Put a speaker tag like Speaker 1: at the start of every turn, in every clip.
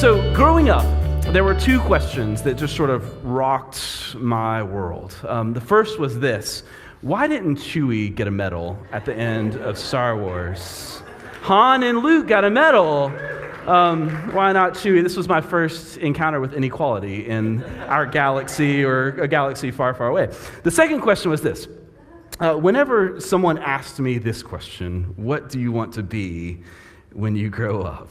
Speaker 1: So growing up, there were two questions that just sort of rocked my world. The first was this: why didn't Chewie get a medal at the end of Star Wars? Han and Luke got a medal. Why not Chewie? This was my first encounter with inequality in our galaxy or a galaxy far, far away. The second question was this: whenever someone asked me this question, what do you want to be when you grow up?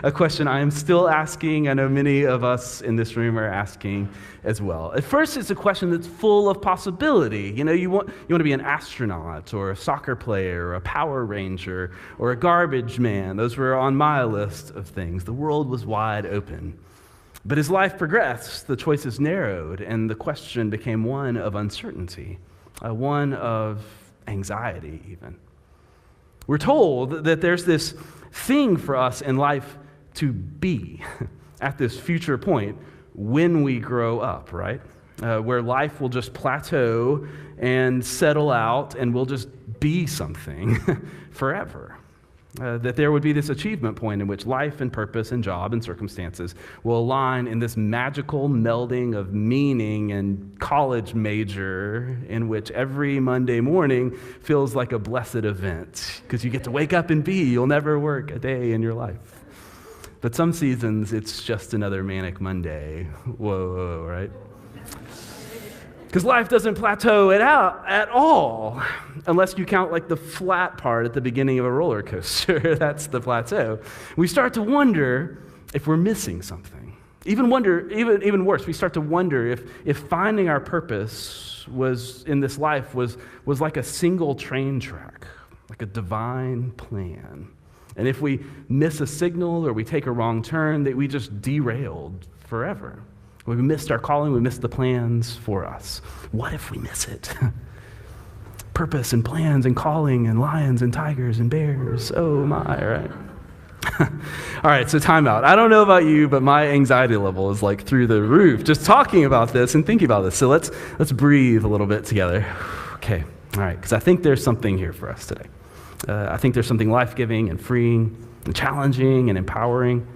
Speaker 1: A question I am still asking. I know many of us in this room are asking as well. At first, it's a question that's full of possibility. You know, you want to be an astronaut or a soccer player or a Power Ranger or a garbage man. Those were on my list of things. The world was wide open. But as life progressed, the choices narrowed, and the question became one of uncertainty, one of anxiety even. We're told that there's this thing for us in life to be at this future point when we grow up, right? Where life will just plateau and settle out and we'll just be something forever. That there would be this achievement point in which life and purpose and job and circumstances will align in this magical melding of meaning and college major in which every Monday morning feels like a blessed event because you get to wake up and be. You'll never work a day in your life. But some seasons, it's just another manic Monday. Whoa, right? Because life doesn't plateau it out at all, unless you count like the flat part at the beginning of a roller coaster. That's the plateau. We start to wonder if we're missing something. Even worse, we start to wonder if finding our purpose was in this life was like a single train track, like a divine plan. And if we miss a signal or we take a wrong turn, that we just derailed forever. We missed our calling, we missed the plans for us. What if we miss it? Purpose and plans and calling and lions and tigers and bears. Oh my, right? All right, so time out. I don't know about you, but my anxiety level is like through the roof just talking about this and thinking about this. So let's breathe a little bit together. Okay, all right, because I think there's something here for us today. I think there's something life-giving and freeing and challenging and empowering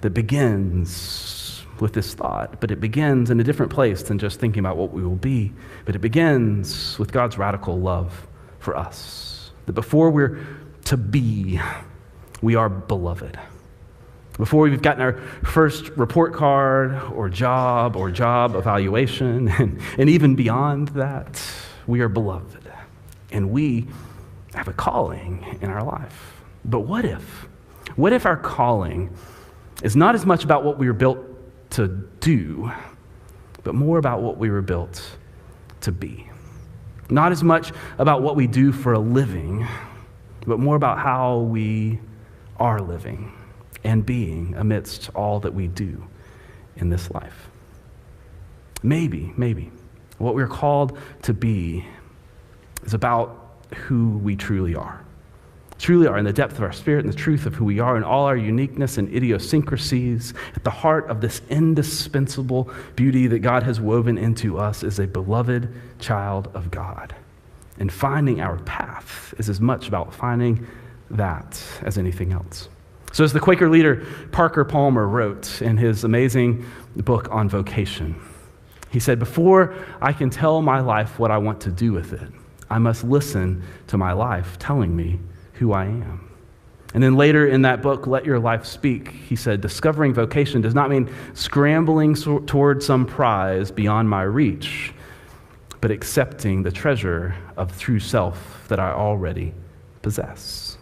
Speaker 1: that begins with this thought, but it begins in a different place than just thinking about what we will be. But it begins with God's radical love for us. That before we're to be, we are beloved. Before we've gotten our first report card or job evaluation, and even beyond that, we are beloved. And we have a calling in our life. But what if our calling is not as much about what we were built to do, but more about what we were built to be? Not as much about what we do for a living, but more about how we are living and being amidst all that we do in this life. Maybe what we're called to be is about who we truly are in the depth of our spirit and the truth of who we are in all our uniqueness and idiosyncrasies. At the heart of this indispensable beauty that God has woven into us is a beloved child of God. And finding our path is as much about finding that as anything else. So as the Quaker leader Parker Palmer wrote in his amazing book on vocation, he said, "Before I can tell my life what I want to do with it, I must listen to my life telling me who I am." And then later in that book, Let Your Life Speak, he said, "Discovering vocation does not mean scrambling toward some prize beyond my reach, but accepting the treasure of true self that I already possess."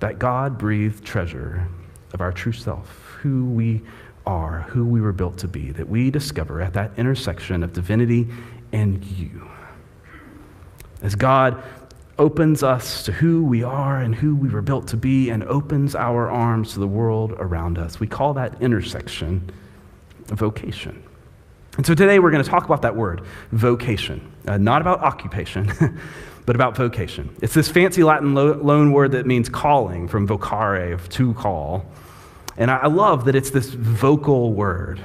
Speaker 1: That God-breathed treasure of our true self, who we are, who we were built to be, that we discover at that intersection of divinity and you. As God opens us to who we are and who we were built to be and opens our arms to the world around us, we call that intersection vocation. And so today we're going to talk about that word, vocation, not about occupation, but about vocation. It's this fancy Latin loan word that means calling, from vocare, to call. And I love that it's this vocal word,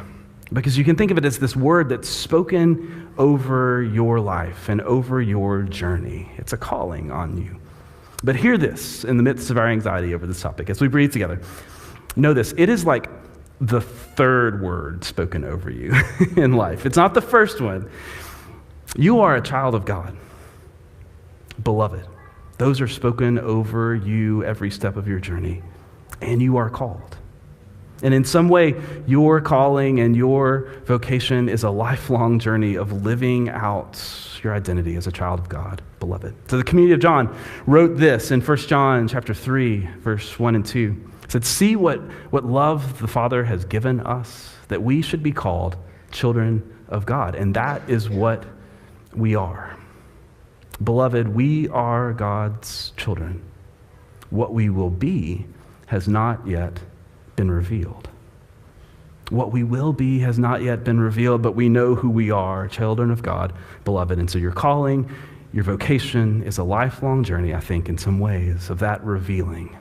Speaker 1: because you can think of it as this word that's spoken over your life and over your journey. It's a calling on you. But hear this in the midst of our anxiety over this topic as we breathe together. Know this, it is like the third word spoken over you in life. It's not the first one. You are a child of God, beloved. Those are spoken over you every step of your journey, and you are called. And in some way, your calling and your vocation is a lifelong journey of living out your identity as a child of God, beloved. So the community of John wrote this in 1 John chapter 3, verse 1 and 2. It said, see what love the Father has given us, that we should be called children of God. And that is what we are. Beloved, we are God's children. What we will be has not yet been revealed. What we will be has not yet been revealed, but we know who we are, children of God, beloved. And so your calling, your vocation is a lifelong journey, I think, in some ways, of that revealing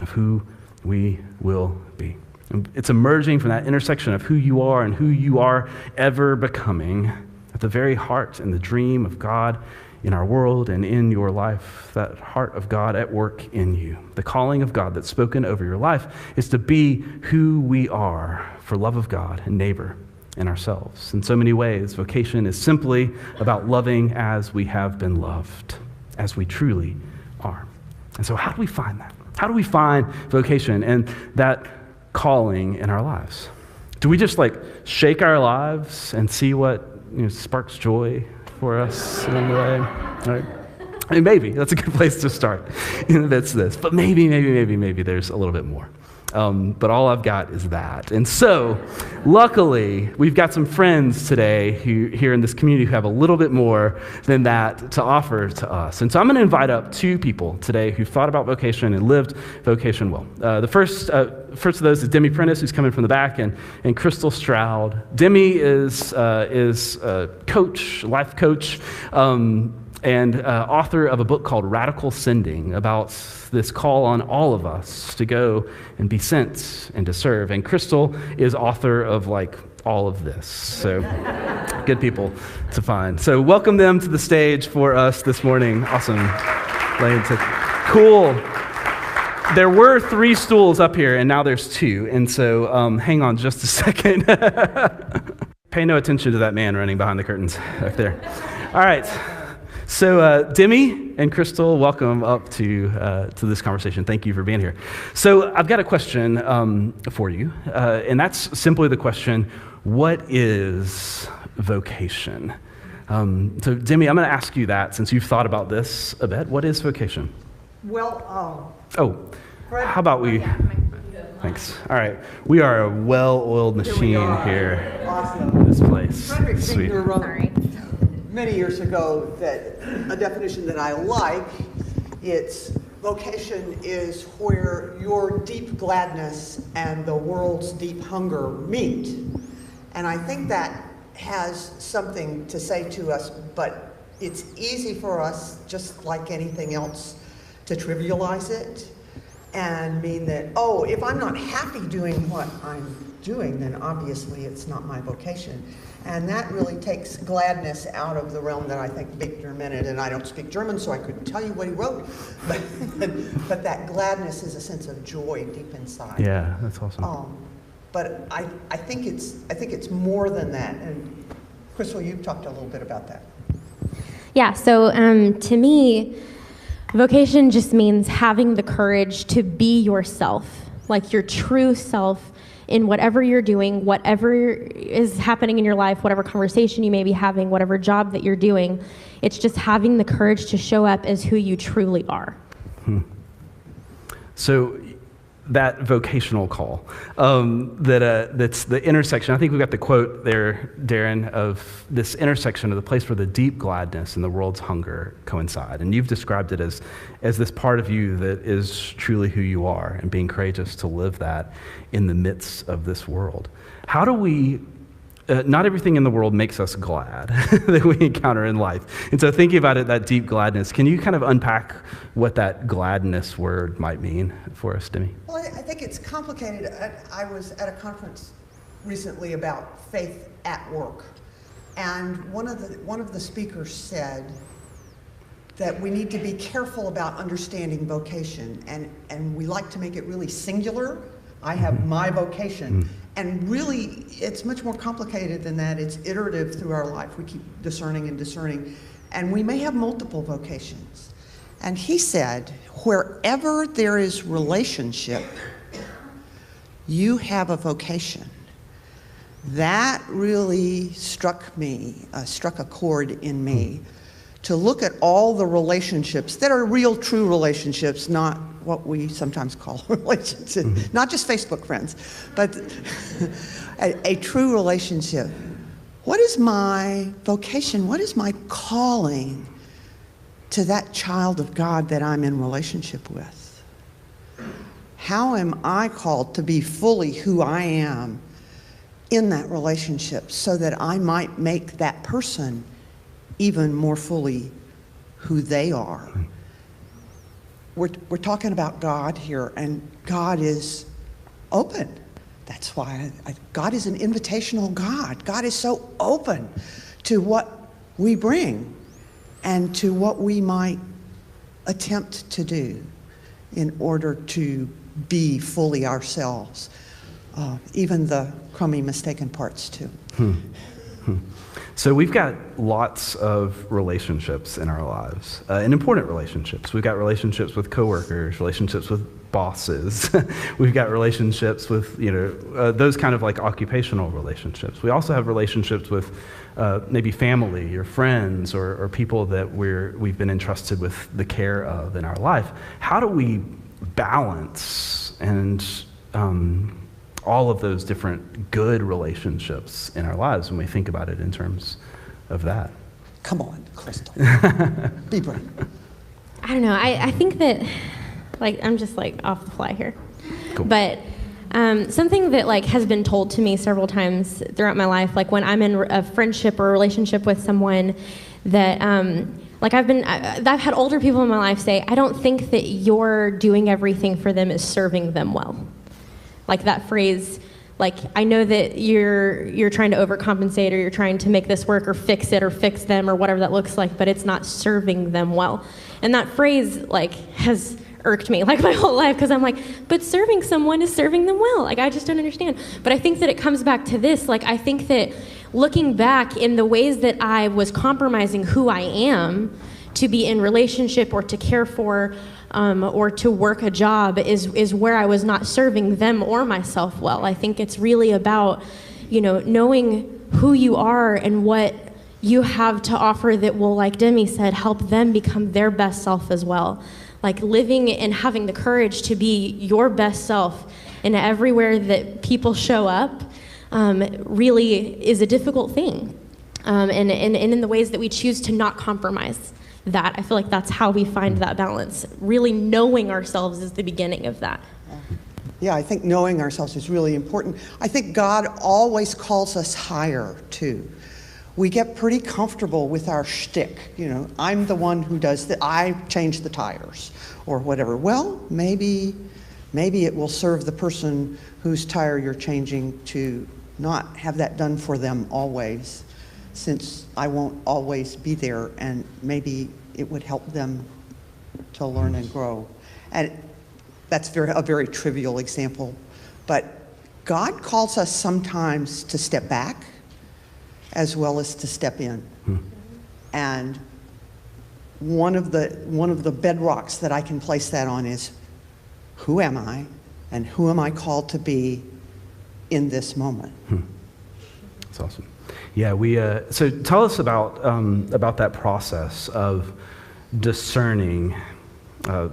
Speaker 1: of who we will be. And it's emerging from that intersection of who you are and who you are ever becoming at the very heart and the dream of God in our world and in your life, that heart of God at work in you. The calling of God that's spoken over your life is to be who we are for love of God and neighbor and ourselves. In so many ways, vocation is simply about loving as we have been loved, as we truly are. And so how do we find that? How do we find vocation and that calling in our lives? Do we just shake our lives and see what sparks joy for us along the way? Right? I mean, maybe that's a good place to start. That's this, but maybe there's a little bit more. But all I've got is that. And so, luckily, we've got some friends today here in this community who have a little bit more than that to offer to us. And so I'm going to invite up two people today who thought about vocation and lived vocation well. The first of those is Demi, Prentiss, who's coming from the back, and Krystal, Stroud. Demi is a coach, life coach, and author of a book called Radical Sending, about this call on all of us to go and be sent and to serve. And Krystal is author of all of this. So good people to find. So welcome them to the stage for us this morning. Awesome. Cool. There were 3 stools up here, and now there's 2. And so hang on just a second. Pay no attention to that man running behind the curtains up there. All right. So Demi and Krystal, welcome up to this conversation. Thank you for being here. So I've got a question for you, and that's simply the question, what is vocation? So Demi, I'm going to ask you that since you've thought about this a bit. What is vocation?
Speaker 2: Well,
Speaker 1: how about we... Thanks. All right. We are a well-oiled machine here
Speaker 2: awesome.
Speaker 1: in this place.
Speaker 2: Frederick
Speaker 1: Sweet.
Speaker 2: Buechner wrote many years ago that a definition that I like, it's vocation is where your deep gladness and the world's deep hunger meet. And I think that has something to say to us, but it's easy for us, just like anything else, to trivialize it and mean that, if I'm not happy doing what I'm doing, then obviously it's not my vocation. And that really takes gladness out of the realm that I think Buechner meant it. And I don't speak German, so I couldn't tell you what he wrote. But that gladness is a sense of joy deep inside.
Speaker 1: Yeah, that's awesome.
Speaker 2: But I think it's more than that. And Krystal, you've talked a little bit about that.
Speaker 3: Yeah. So to me, vocation just means having the courage to be yourself, like your true self, in whatever you're doing, whatever is happening in your life, whatever conversation you may be having, whatever job that you're doing. It's just having the courage to show up as who you truly are.
Speaker 1: So that vocational call, that's the intersection. I think we've got the quote there, Darren, of this intersection of the place where the deep gladness and the world's hunger coincide. And you've described it as this part of you that is truly who you are and being courageous to live that in the midst of this world. How do we, not everything in the world makes us glad that we encounter in life. And so thinking about it, that deep gladness, can you kind of unpack what that gladness word might mean for us, Demi?
Speaker 2: Well, I think it's complicated. I was at a conference recently about faith at work. And one of the speakers said that we need to be careful about understanding vocation. And we like to make it really singular, I have my vocation. And really, it's much more complicated than that. It's iterative through our life. We keep discerning and discerning. And we may have multiple vocations. And he said, wherever there is relationship, you have a vocation. That really struck a chord in me, to look at all the relationships that are real, true relationships, not what we sometimes call relationships, not just Facebook friends, but a true relationship. What is my vocation? What is my calling to that child of God that I'm in relationship with? How am I called to be fully who I am in that relationship so that I might make that person even more fully who they are? We're talking about God here, and God is open. That's why God is an invitational God. God is so open to what we bring and to what we might attempt to do in order to be fully ourselves, even the crummy, mistaken parts too.
Speaker 1: So we've got lots of relationships in our lives, and important relationships. We've got relationships with coworkers, relationships with bosses. We've got relationships with, those kind of like occupational relationships. We also have relationships with maybe family or friends or people that we've been entrusted with the care of in our life. How do we balance and all of those different good relationships in our lives when we think about it in terms of that?
Speaker 2: Come on, Krystal. Be brave.
Speaker 3: I don't know. I think that, I'm just off the fly here.
Speaker 1: Cool.
Speaker 3: But something that has been told to me several times throughout my life, when I'm in a friendship or a relationship with someone that, I've had older people in my life say, I don't think that you're doing everything for them is serving them well. That phrase, I know that you're trying to overcompensate or you're trying to make this work or fix it or fix them or whatever that looks like, but it's not serving them well. And that phrase, has irked me, my whole life, because I'm but serving someone is serving them well. I just don't understand. But I think that it comes back to this. I think that looking back in the ways that I was compromising who I am to be in relationship or to care for or to work a job is where I was not serving them or myself well. I think it's really about, knowing who you are and what you have to offer that will, like Demi said, help them become their best self as well. Living and having the courage to be your best self in everywhere that people show up really is a difficult thing. And in the ways that we choose to not compromise that, I feel that's how we find that balance. Really knowing ourselves is the beginning of that.
Speaker 2: Yeah, I think knowing ourselves is really important. I think God always calls us higher, too. We get pretty comfortable with our shtick. I'm the one who does I change the tires or whatever. Well, maybe it will serve the person whose tire you're changing to not have that done for them always, since I won't always be there, and maybe it would help them to learn and grow. And that's a very trivial example, but God calls us sometimes to step back as well as to step in. And one of the bedrocks that I can place that on is, who am I, and who am I called to be in this moment?
Speaker 1: That's awesome. Yeah, so tell us about that process of discerning.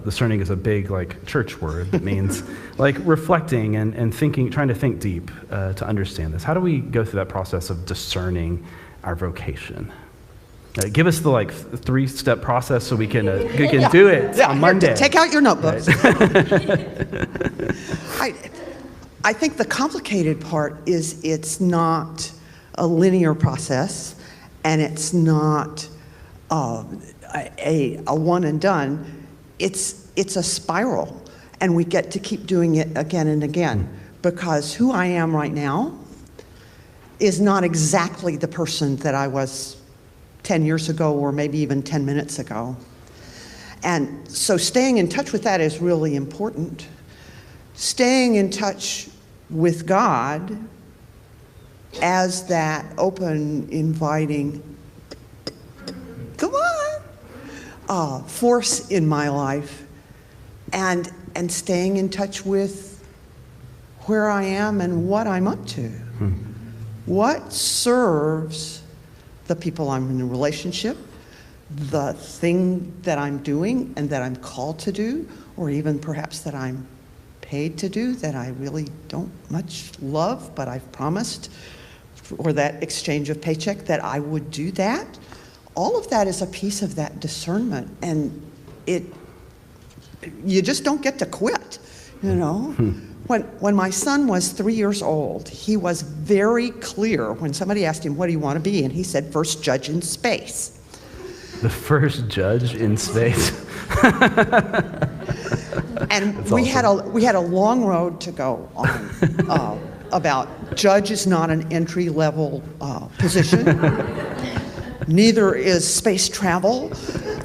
Speaker 1: Discerning is a big church word that means reflecting and thinking, trying to think deep to understand this. How do we go through that process of discerning our vocation? Give us the 3-step process so we can do it on Monday.
Speaker 2: Take out your notebooks. I think the complicated part is it's not a linear process, and it's not a one and done. It's a spiral, and we get to keep doing it again and again, because who I am right now is not exactly the person that I was 10 years ago or maybe even 10 minutes ago. And so staying in touch with that is really important. staying in touch with God as that open, inviting, come on, force in my life, and staying in touch with where I am and what I'm up to. What serves the people I'm in a relationship, the thing that I'm doing and that I'm called to do, or even perhaps that I'm paid to do that I really don't much love, but I've promised, or that exchange of paycheck that I would do that. All of that is a piece of that discernment, and you just don't get to quit, you know? When my son was 3 years old, he was very clear when somebody asked him, what do you want to be? And he said, first judge in space.
Speaker 1: The first judge in space.
Speaker 2: And
Speaker 1: That's
Speaker 2: we
Speaker 1: awesome.
Speaker 2: had a long road to go on about judge is not an entry-level position. Neither is space travel,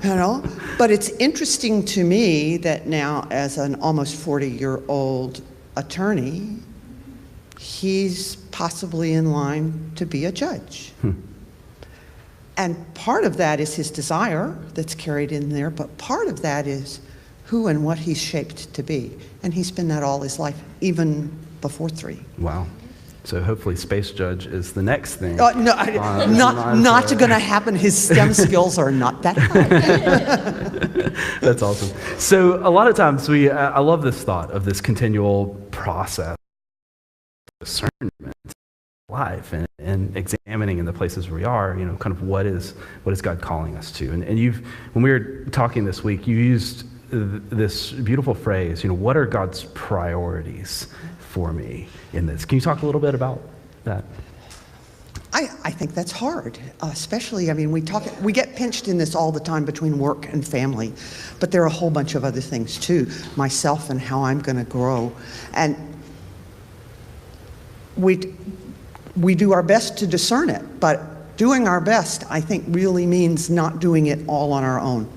Speaker 2: you know. But it's interesting to me that now, as an almost 40-year-old attorney, he's possibly in line to be a judge. And part of that is his desire that's carried in there, but part of that is who and what he's shaped to be. And he's been that all his life, even before 3.
Speaker 1: Wow. So hopefully space judge is the next thing.
Speaker 2: No, not going to happen. His STEM skills are not that high.
Speaker 1: That's awesome. So a lot of times I love this thought of this continual process, discernment, life, and examining in the places where we are, you know, kind of what is God calling us to. And when we were talking this week, you used this beautiful phrase, you know, what are God's priorities for me in this? Can you talk a little bit about that?
Speaker 2: I think that's hard, especially, I mean, we get pinched in this all the time between work and family, but there are a whole bunch of other things too, myself and how I'm going to grow. And we do our best to discern it, but doing our best, I think, really means not doing it all on our own.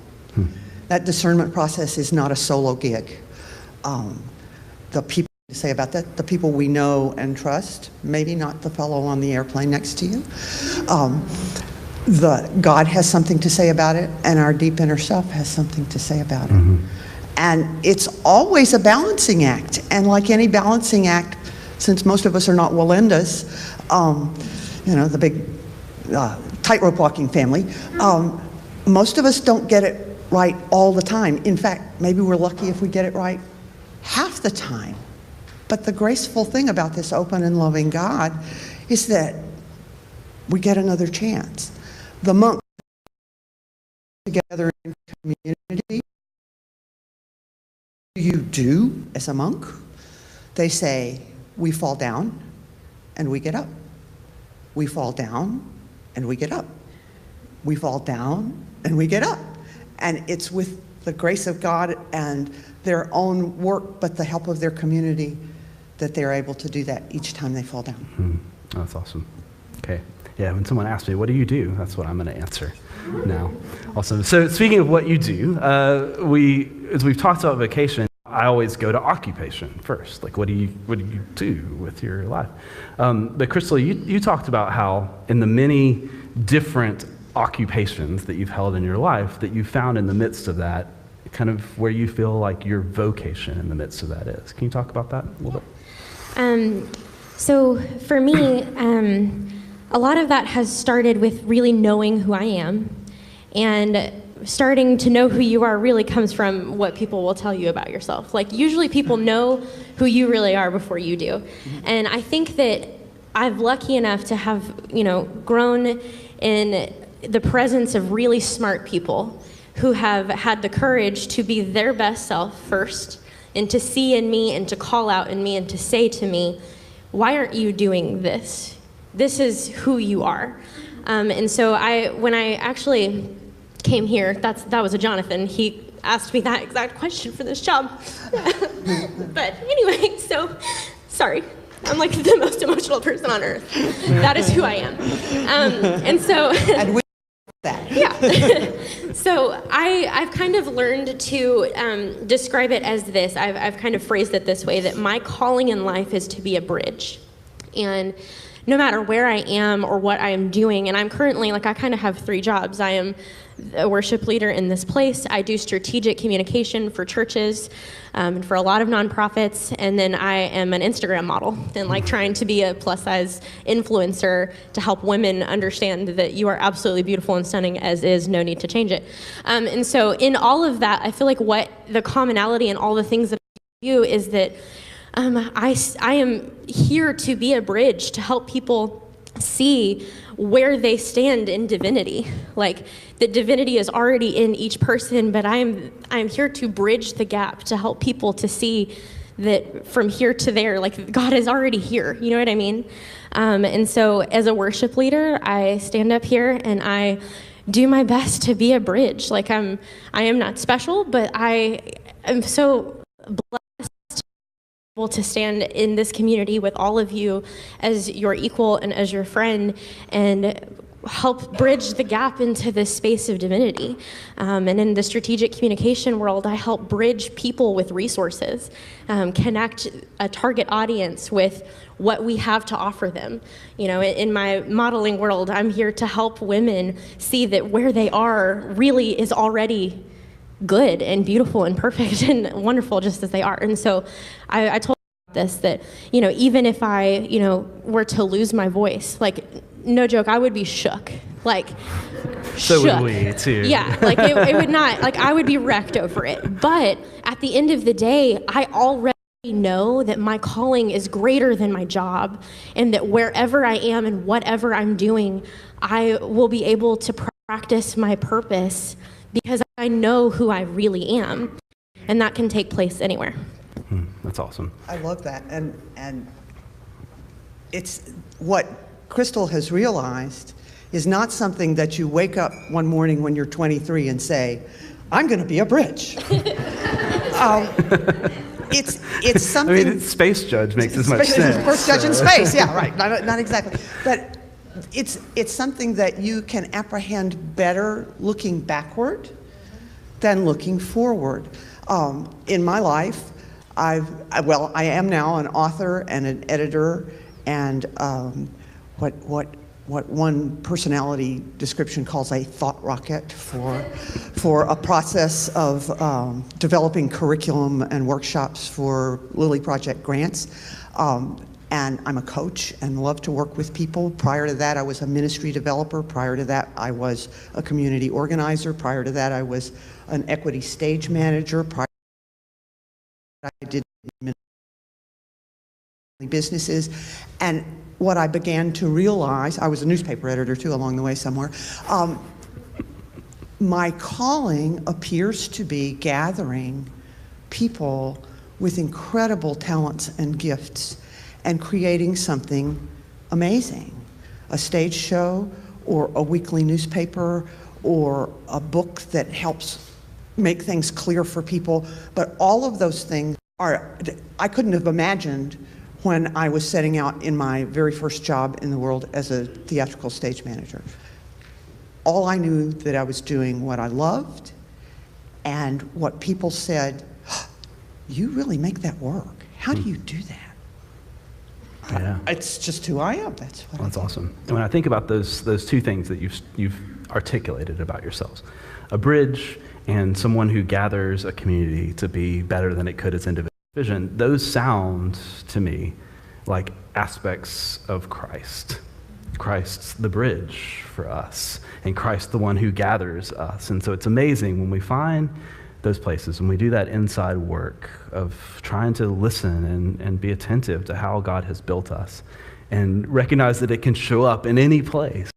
Speaker 2: That discernment process is not a solo gig. The people to say about that, the people we know and trust, maybe not the fellow on the airplane next to you. God has something to say about it, and our deep inner self has something to say about it. And it's always a balancing act, and like any balancing act, since most of us are not Walendas, you know, the big tightrope walking family, most of us don't get it right all the time. In fact, maybe we're lucky if we get it right half the time. But the graceful thing about this open and loving God is that we get another chance. The monks together in community, you do as a monk. They say, we fall down and we get up. We fall down and we get up. We fall down and we get up. And it's with the grace of God and their own work, but the help of their community, that they're able to do that each time they fall down.
Speaker 1: Oh, that's awesome. Okay. Yeah, when someone asks me, what do you do? That's what I'm going to answer now. Awesome. So speaking of what you do, as we've talked about vocation, I always go to occupation first. Like, what do you do with your life? But Krystal, you talked about how in the many different occupations that you've held in your life, that you found in the midst of that, kind of where you feel like your vocation in the midst of that is. Can you talk about that a little bit?
Speaker 3: So for me, a lot of that has started with really knowing who I am, and starting to know who you are really comes from what people will tell you about yourself. Like, usually people know who you really are before you do. And I think that I'm lucky enough to have, you know, grown in the presence of really smart people who have had the courage to be their best self first, and to see in me and to call out in me and to say to me, why aren't you doing this? This is who you are. And so when I actually came here, that was a Jonathan. He asked me that exact question for this job. But anyway, so sorry. I'm like the most emotional person on earth. That is who I am. And so...
Speaker 2: And we that.
Speaker 3: Yeah. So I've kind of learned to describe it as this. I've kind of phrased it this way, that my calling in life is to be a bridge. And no matter where I am or what I am doing, and I'm currently, I kind of have 3 jobs. I am a worship leader in this place. I do strategic communication for churches and for a lot of nonprofits. And then I am an Instagram model and trying to be a plus size influencer to help women understand that you are absolutely beautiful and stunning as is, no need to change it. And so in all of that, I feel like what the commonality in all the things that I do is that I am here to be a bridge to help people see where they stand in divinity. That divinity is already in each person, but I am here to bridge the gap to help people to see that from here to there, God is already here. You know what I mean? And so as a worship leader, I stand up here and I do my best to be a bridge. I am not special, but I am so blessed to stand in this community with all of you as your equal and as your friend and help bridge the gap into this space of divinity. And in the strategic communication world, I help bridge people with resources, connect a target audience with what we have to offer them. In my modeling world, I'm here to help women see that where they are really is already good and beautiful and perfect and wonderful just as they are. And so I told this that, even if I, were to lose my voice, no joke, I would be shook.
Speaker 1: So
Speaker 3: shook.
Speaker 1: would we too.
Speaker 3: Yeah, it would not, I would be wrecked over it. But at the end of the day, I already know that my calling is greater than my job, and that wherever I am and whatever I'm doing, I will be able to practice my purpose because I know who I really am, and that can take place anywhere.
Speaker 1: That's awesome.
Speaker 2: I love that. And it's what Krystal has realized is not something that you wake up one morning when you're 23 and say, I'm going to be a bridge. It's something.
Speaker 1: Space Judge makes as much sense.
Speaker 2: First judge in space, yeah, right. Not exactly. But it's something that you can apprehend better looking backward than looking forward. In my life, I am now an author and an editor, and what one personality description calls a thought rocket for a process of developing curriculum and workshops for Lilly Project grants. And I'm a coach and love to work with people. Prior to that, I was a ministry developer. Prior to that, I was a community organizer. Prior to that, I was an equity stage manager. Prior to that, I did businesses. And what I began to realize, I was a newspaper editor too along the way somewhere, my calling appears to be gathering people with incredible talents and gifts and creating something amazing. A stage show, or a weekly newspaper, or a book that helps make things clear for people. But all of those things I couldn't have imagined when I was setting out in my very first job in the world as a theatrical stage manager. All I knew that I was doing what I loved, and what people said, you really make that work. How do you do that?
Speaker 1: Yeah.
Speaker 2: It's just who I am. That's
Speaker 1: awesome. And when I think about those two things that you've articulated about yourselves, a bridge and someone who gathers a community to be better than it could as individual vision, those sound to me like aspects of Christ. Christ's the bridge for us, and Christ the one who gathers us. And so it's amazing when we find those places, when we do that inside work of trying to listen and be attentive to how God has built us and recognize that it can show up in any place,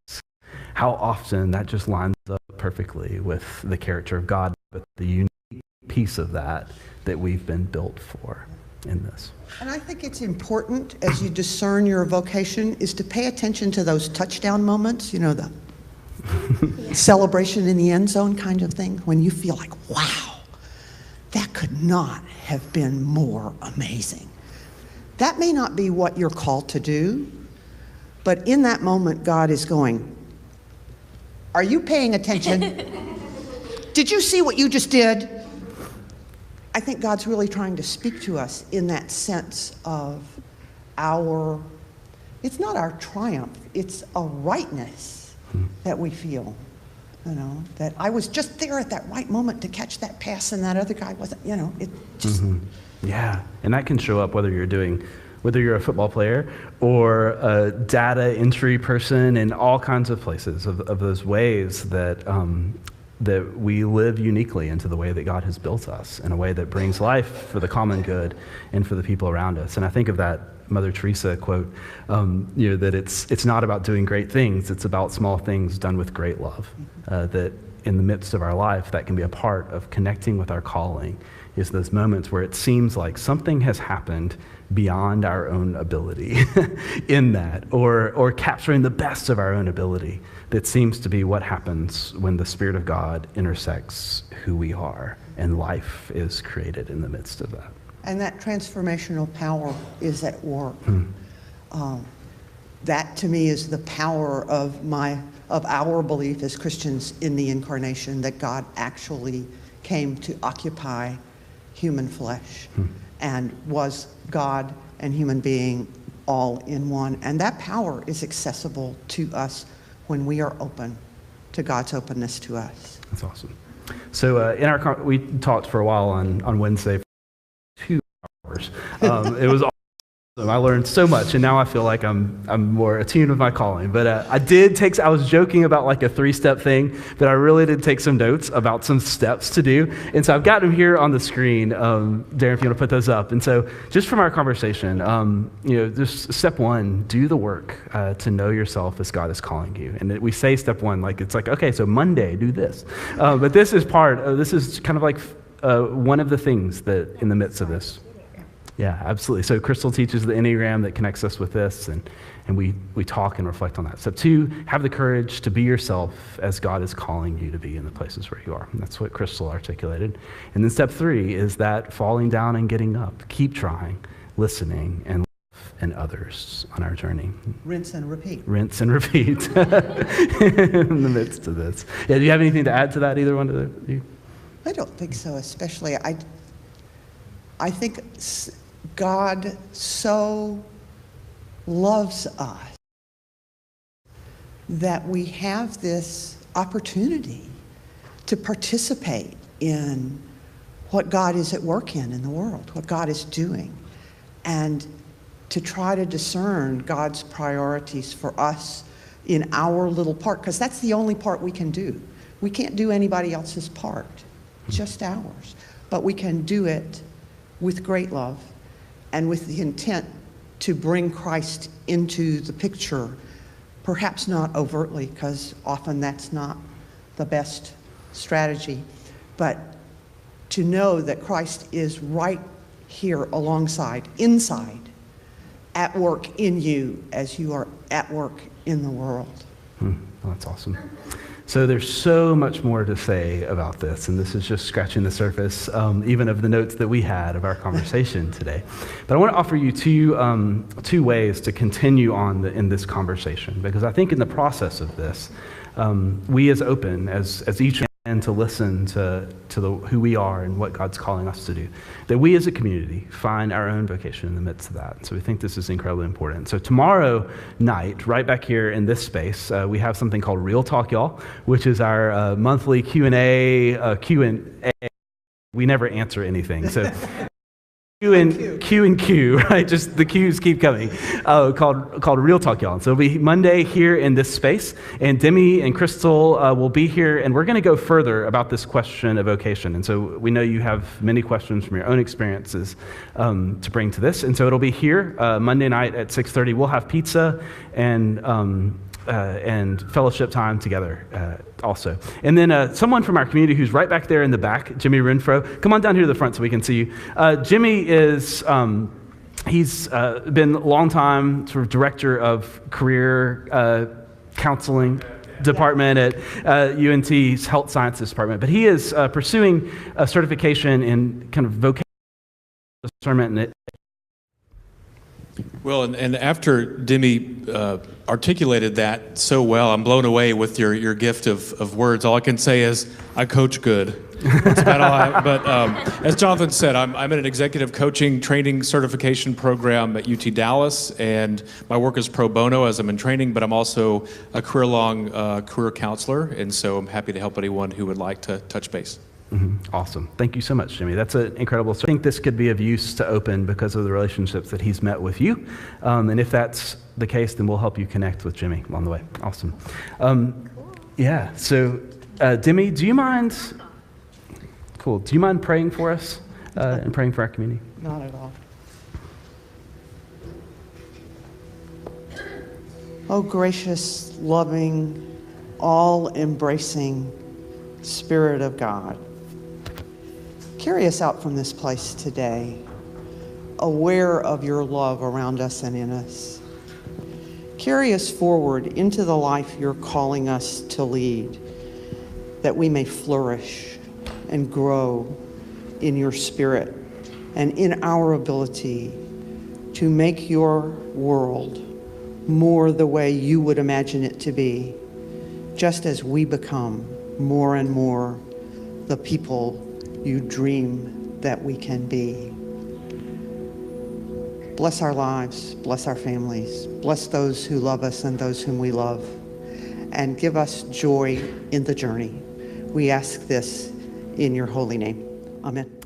Speaker 1: how often that just lines up perfectly with the character of God, but the unique piece of that we've been built for in this.
Speaker 2: And I think it's important, as you discern your vocation, is to pay attention to those touchdown moments, the celebration in the end zone kind of thing, when you feel like, wow, that could not have been more amazing. That may not be what you're called to do, but in that moment, God is going, are you paying attention? Did you see what you just did? I think God's really trying to speak to us in that sense of it's not our triumph, it's a rightness that we feel. That I was just there at that right moment to catch that pass and that other guy wasn't, it just...
Speaker 1: Yeah, and that can show up whether you're a football player or a data entry person, in all kinds of places of those ways that we live uniquely into the way that God has built us, in a way that brings life for the common good and for the people around us. And I think of that Mother Teresa quote, that it's not about doing great things, it's about small things done with great love. That in the midst of our life, that can be a part of connecting with our calling, is those moments where it seems like something has happened beyond our own ability in that, or capturing the best of our own ability. That seems to be what happens when the Spirit of God intersects who we are, and life is created in the midst of that.
Speaker 2: And that transformational power is at work. That to me is the power of our belief as Christians in the incarnation, that God actually came to occupy human flesh and was God and human being all in one. And that power is accessible to us when we are open to God's openness to us.
Speaker 1: That's awesome. So we talked for a while on Wednesday for 2 hours. It was awesome. I learned so much, and now I feel like I'm more attuned with my calling. But I was joking about like a 3-step thing, but I really did take some notes about some steps to do. And so I've got them here on the screen. Darren, if you want to put those up. And so just from our conversation, just step 1, do the work to know yourself as God is calling you. And we say step 1, like it's like, okay, so Monday, do this. But this is this is kind of like one of the things that in the midst of this. Yeah, absolutely. So Krystal teaches the Enneagram that connects us with this, and we talk and reflect on that. Step 2, have the courage to be yourself as God is calling you to be in the places where you are. And that's what Krystal articulated. And then step 3 is that falling down and getting up. Keep trying, listening, and love and others on our journey.
Speaker 2: Rinse and repeat.
Speaker 1: Rinse and repeat in the midst of this. Yeah, do you have anything to add to that, either one of you?
Speaker 2: I don't think so, especially. I think God so loves us that we have this opportunity to participate in what God is at work in the world, what God is doing, and to try to discern God's priorities for us in our little part, because that's the only part we can do. We can't do anybody else's part, just ours. But we can do it with great love and with the intent to bring Christ into the picture, perhaps not overtly, because often that's not the best strategy, but to know that Christ is right here alongside, inside, at work in you as you are at work in the world.
Speaker 1: Well, that's awesome. So there's so much more to say about this, and this is just scratching the surface, even of the notes that we had of our conversation today. But I want to offer you two ways to continue on in this conversation, because I think in the process of this, we as open, as each and to listen to who we are and what God's calling us to do, that we as a community find our own vocation in the midst of that. So we think this is incredibly important. So tomorrow night, right back here in this space, we have something called Real Talk Y'all, which is our monthly Q&A. We never answer anything. So Q and Q, right? Just the Q's keep coming. Called Real Talk Y'all. So it'll be Monday here in this space, and Demi and Krystal will be here, and we're going to go further about this question of vocation. And so we know you have many questions from your own experiences to bring to this, and so it'll be here Monday night at 6:30. We'll have pizza and fellowship time together also. And then someone from our community who's right back there in the back, Jimmy Renfro, come on down here to the front so we can see you. Jimmy is, he's been a long time sort of director of career counseling department at UNT's Health Sciences Department, but he is pursuing a certification in kind of vocational discernment and
Speaker 4: Well, and after Demi articulated that so well, I'm blown away with your gift of words. All I can say is, I coach good. That's about all but as Jonathan said, I'm in an executive coaching training certification program at UT Dallas, and my work is pro bono as I'm in training, but I'm also a career-long career counselor, and so I'm happy to help anyone who would like to touch base.
Speaker 1: Mm-hmm. Awesome. Thank you so much, Jimmy. That's an incredible story. I think this could be of use to Open because of the relationships that he's met with you. And if that's the case, then we'll help you connect with Jimmy along the way. Awesome. Yeah, so Demi, do you mind praying for us and praying for our community?
Speaker 2: Not at all. Oh, gracious, loving, all-embracing Spirit of God, carry us out from this place today, aware of your love around us and in us. Carry us forward into the life you're calling us to lead, that we may flourish and grow in your Spirit and in our ability to make your world more the way you would imagine it to be, just as we become more and more the people you dream that we can be. Bless our lives, bless our families, bless those who love us and those whom we love, and give us joy in the journey. We ask this in your holy name. Amen.